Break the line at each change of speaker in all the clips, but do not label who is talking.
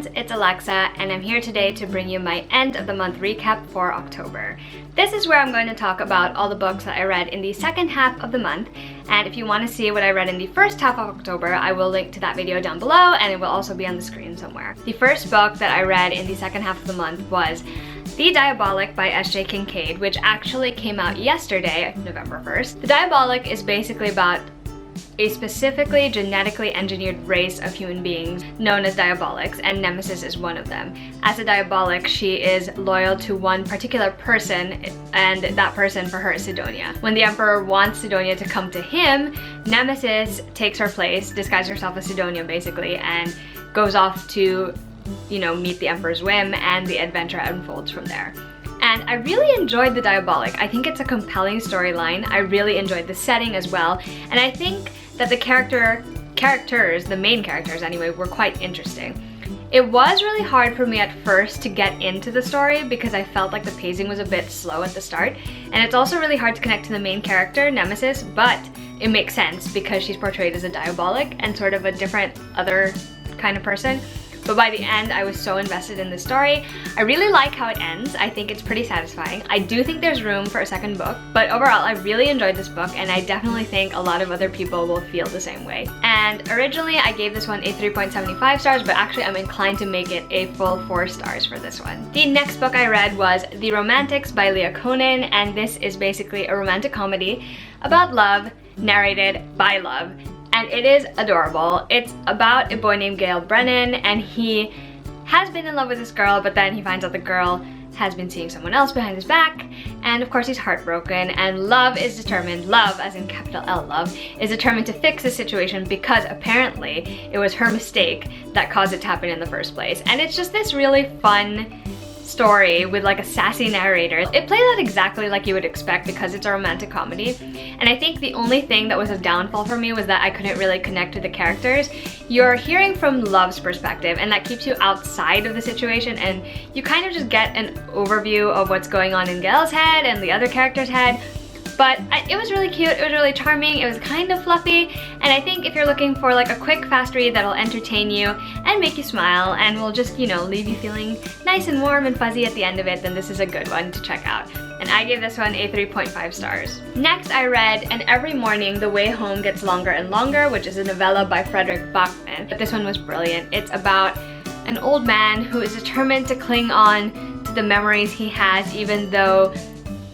friends, it's Alexa, and I'm here today to bring you my end of the month recap for October. This is where I'm going to talk about all the books that I read in the second half of the month, and if you want to see what I read in the first half of October, I will link to that video down below, and it will also be on the screen somewhere. The first book that I read in the second half of the month was The Diabolic by S.J. Kincaid, which actually came out yesterday, November 1st. The Diabolic is basically about a specifically genetically engineered race of human beings known as Diabolics, and Nemesis is one of them. As a Diabolic, she is loyal to one particular person, and that person for her is Sidonia. When the Emperor wants Sidonia to come to him, Nemesis takes her place, disguises herself as Sidonia basically, and goes off to, meet the Emperor's whim, and the adventure unfolds from there. And I really enjoyed The Diabolic. I think it's a compelling storyline. I really enjoyed the setting as well. And I think that the characters, the main characters anyway, were quite interesting. It was really hard for me at first to get into the story because I felt like the pacing was a bit slow at the start. And it's also really hard to connect to the main character, Nemesis, but it makes sense because she's portrayed as a Diabolic and sort of a different other kind of person. But by the end, I was so invested in the story. I really like how it ends. I think it's pretty satisfying. I do think there's room for a second book, but overall, I really enjoyed this book, and I definitely think a lot of other people will feel the same way. And originally, I gave this one a 3.75 stars, but actually, I'm inclined to make it a full 4 stars for this one. The next book I read was The Romantics by Leah Conan, and this is basically a romantic comedy about love, narrated by love. And it is adorable. It's about a boy named Gail Brennan, and he has been in love with this girl, but then he finds out the girl has been seeing someone else behind his back, and of course he's heartbroken, and love, as in capital L love, is determined to fix the situation because apparently it was her mistake that caused it to happen in the first place. And it's just this really fun story with like a sassy narrator. It plays out exactly like you would expect because it's a romantic comedy, and I think the only thing that was a downfall for me was that I couldn't really connect to the characters. You're hearing from Love's perspective, and that keeps you outside of the situation, and you kind of just get an overview of what's going on in Gail's head and the other character's head. But it was really cute, it was really charming, it was kind of fluffy, and I think if you're looking for like a quick, fast read that'll entertain you and make you smile and will just, leave you feeling nice and warm and fuzzy at the end of it, then this is a good one to check out. And I gave this one a 3.5 stars. Next, I read And Every Morning the Way Home Gets Longer and Longer, which is a novella by Frederick Bachman. But this one was brilliant. It's about an old man who is determined to cling on to the memories he has even though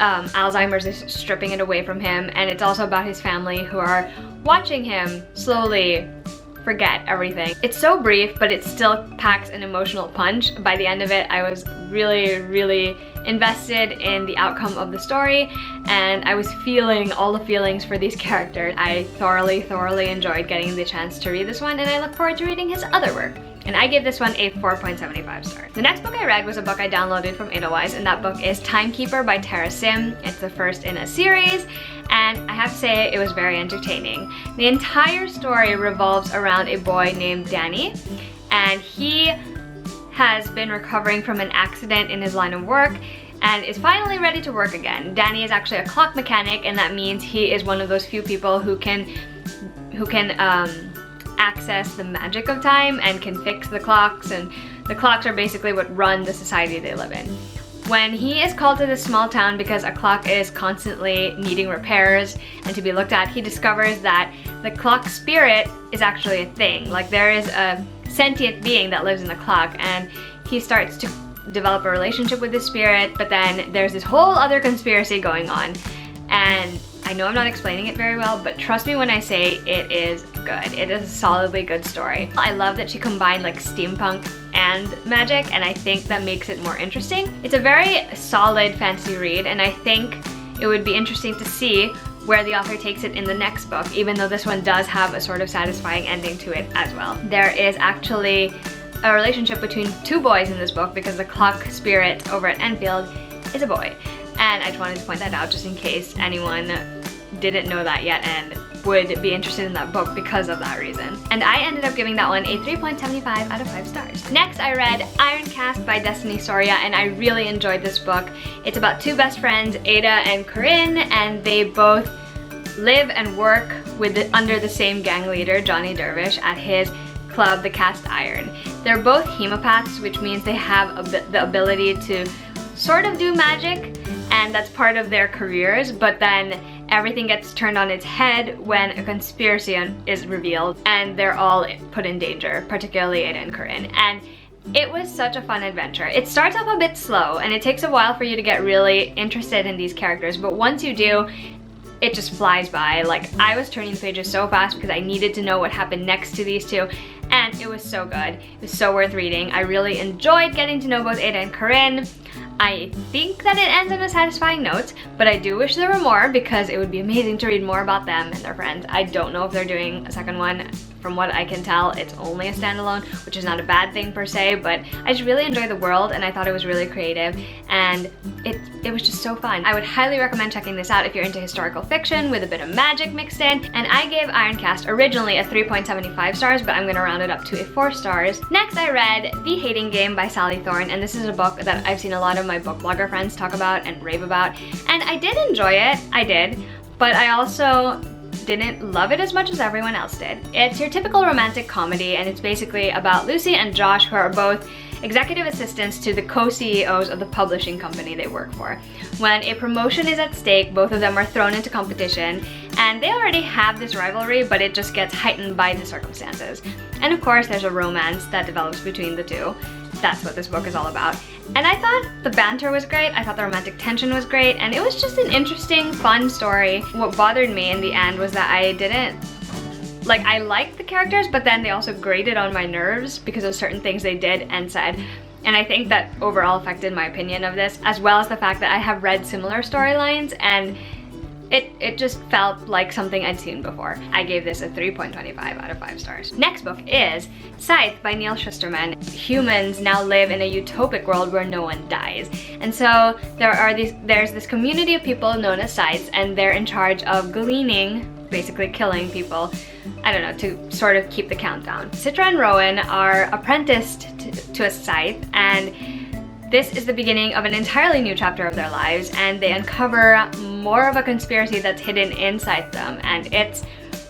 Alzheimer's is stripping it away from him, and it's also about his family who are watching him slowly forget everything. It's so brief, but it still packs an emotional punch. By the end of it, I was really invested in the outcome of the story, and I was feeling all the feelings for these characters. I thoroughly enjoyed getting the chance to read this one, and I look forward to reading his other work. And I gave this one a 4.75 stars. The next book I read was a book I downloaded from Edelweiss, and that book is Timekeeper by Tara Sim. It's the first in a series, and I have to say it was very entertaining. The entire story revolves around a boy named Danny, and he has been recovering from an accident in his line of work and is finally ready to work again. Danny is actually a clock mechanic, and that means he is one of those few people who can access the magic of time and can fix the clocks, and the clocks are basically what run the society they live in. When he is called to this small town because a clock is constantly needing repairs and to be looked at, he discovers that the clock spirit is actually a thing. Like, there is a sentient being that lives in the clock, and he starts to develop a relationship with the spirit, but then there's this whole other conspiracy going on. And I know I'm not explaining it very well, but trust me when I say it is good. It is a solidly good story. I love that she combined like steampunk and magic, and I think that makes it more interesting. It's a very solid fantasy read, and I think it would be interesting to see where the author takes it in the next book, even though this one does have a sort of satisfying ending to it as well. There is actually a relationship between 2 boys in this book because the clock spirit over at Enfield is a boy. And I just wanted to point that out just in case anyone didn't know that yet and would be interested in that book because of that reason. And I ended up giving that one a 3.75 out of 5 stars. Next, I read Iron Cast by Destiny Soria, and I really enjoyed this book. It's about 2 best friends, Ada and Corinne, and they both live and work under the same gang leader, Johnny Dervish, at his club, the Cast Iron. They're both hemopaths, which means they have the ability to sort of do magic, and that's part of their careers, but then everything gets turned on its head when a conspiracy is revealed, and they're all put in danger, particularly Ada and Corinne. And it was such a fun adventure. It starts off a bit slow, and it takes a while for you to get really interested in these characters, but once you do, it just flies by. Like, I was turning the pages so fast because I needed to know what happened next to these two, and it was so good. It was so worth reading. I really enjoyed getting to know both Ada and Corinne. I think that it ends on a satisfying note, but I do wish there were more because it would be amazing to read more about them and their friends. I don't know if they're doing a second one. From what I can tell, it's only a standalone, which is not a bad thing per se, but I just really enjoyed the world and I thought it was really creative, and it was just so fun. I would highly recommend checking this out if you're into historical fiction with a bit of magic mixed in, and I gave Ironcast originally a 3.75 stars, but I'm gonna round it up to a 4 stars. Next, I read The Hating Game by Sally Thorne, and this is a book that I've seen a lot of my book blogger friends talk about and rave about, and I did enjoy it, I did, but I also didn't love it as much as everyone else did. It's your typical romantic comedy, and it's basically about Lucy and Josh, who are both executive assistants to the co-CEOs of the publishing company they work for. When a promotion is at stake, both of them are thrown into competition, and they already have this rivalry, but it just gets heightened by the circumstances. And of course, there's a romance that develops between the two. That's what this book is all about. And I thought the banter was great, I thought the romantic tension was great, and it was just an interesting, fun story. What bothered me in the end was that I liked the characters, but then they also grated on my nerves because of certain things they did and said. And I think that overall affected my opinion of this, as well as the fact that I have read similar storylines, and it just felt like something I'd seen before. I gave this a 3.25 out of 5 stars. Next book is Scythe by Neil Shusterman. Humans now live in a utopic world where no one dies. And so there's this community of people known as Scythes, and they're in charge of gleaning, basically killing people, I don't know, to sort of keep the countdown. Citra and Rowan are apprenticed to a Scythe, and this is the beginning of an entirely new chapter of their lives, and they uncover more of a conspiracy that's hidden inside them, and it's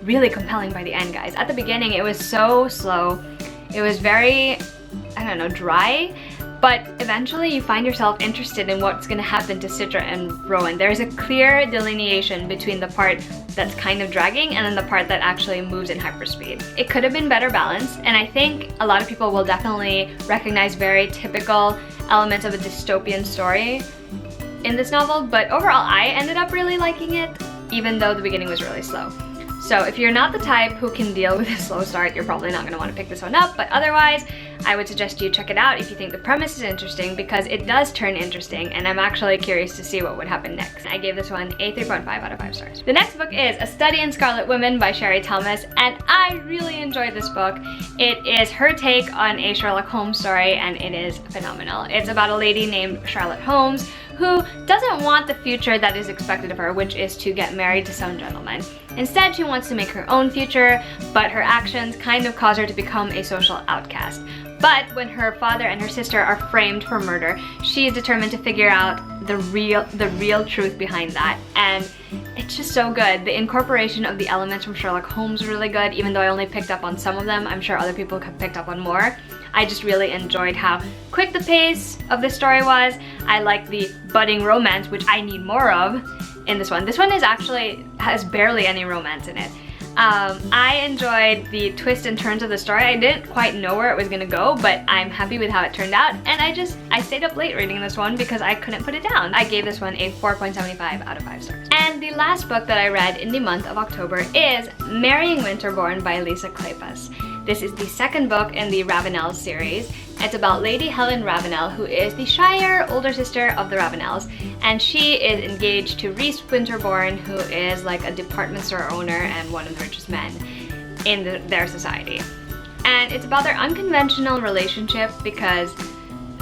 really compelling by the end, guys. At the beginning, it was so slow. It was very, I don't know, dry, but eventually you find yourself interested in what's gonna happen to Citra and Rowan. There's a clear delineation between the part that's kind of dragging and then the part that actually moves in hyperspeed. It could have been better balanced, and I think a lot of people will definitely recognize very typical elements of a dystopian story in this novel, but overall I ended up really liking it, even though the beginning was really slow. So if you're not the type who can deal with a slow start, you're probably not going to want to pick this one up, but otherwise, I would suggest you check it out if you think the premise is interesting, because it does turn interesting, and I'm actually curious to see what would happen next. I gave this one a 3.5 out of 5 stars. The next book is A Study in Scarlet Women by Sherry Thomas, and I really enjoyed this book. It is her take on a Sherlock Holmes story, and it is phenomenal. It's about a lady named Charlotte Holmes who doesn't want the future that is expected of her, which is to get married to some gentleman. Instead, she wants to make her own future, but her actions kind of cause her to become a social outcast. But when her father and her sister are framed for murder, she is determined to figure out the real truth behind that. And it's just so good. The incorporation of the elements from Sherlock Holmes is really good, even though I only picked up on some of them. I'm sure other people have picked up on more. I just really enjoyed how quick the pace of the story was. I like the budding romance, which I need more of in this one. This one has barely any romance in it. I enjoyed the twists and turns of the story. I didn't quite know where it was gonna go, but I'm happy with how it turned out, and I stayed up late reading this one because I couldn't put it down. I gave this one a 4.75 out of 5 stars. And the last book that I read in the month of October is Marrying Winterbourne by Lisa Kleypas. This is the second book in the Ravenel series. It's about Lady Helen Ravenel, who is the shyer older sister of the Ravenels, and she is engaged to Rhys Winterbourne, who is like a department store owner and one of the richest men in their society. And it's about their unconventional relationship, because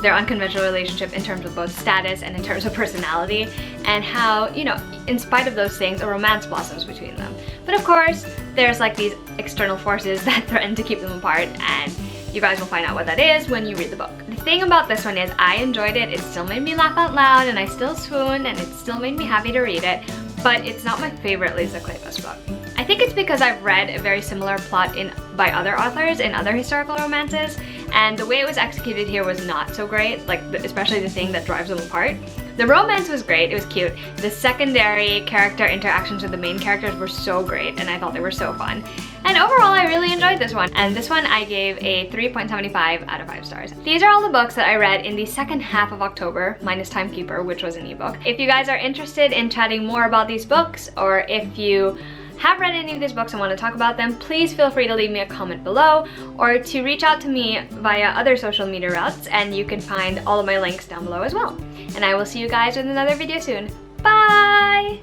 their unconventional relationship in terms of both status and in terms of personality, and how, you know, in spite of those things, a romance blossoms between them. But of course, there's like these external forces that threaten to keep them apart, and you guys will find out what that is when you read the book. The thing about this one is I enjoyed it. It still made me laugh out loud, and I still swooned, and it still made me happy to read it, but it's not my favorite Lisa Kleypas book. I think it's because I've read a very similar plot by other authors in other historical romances, and the way it was executed here was not so great, like especially the thing that drives them apart. The romance was great, it was cute. The secondary character interactions with the main characters were so great, and I thought they were so fun. And overall, I really enjoyed this one. And this one I gave a 3.75 out of 5 stars. These are all the books that I read in the second half of October, minus Timekeeper, which was an ebook. If you guys are interested in chatting more about these books, or if you have read any of these books and want to talk about them, please feel free to leave me a comment below or to reach out to me via other social media routes, and you can find all of my links down below as well. And I will see you guys in another video soon. Bye!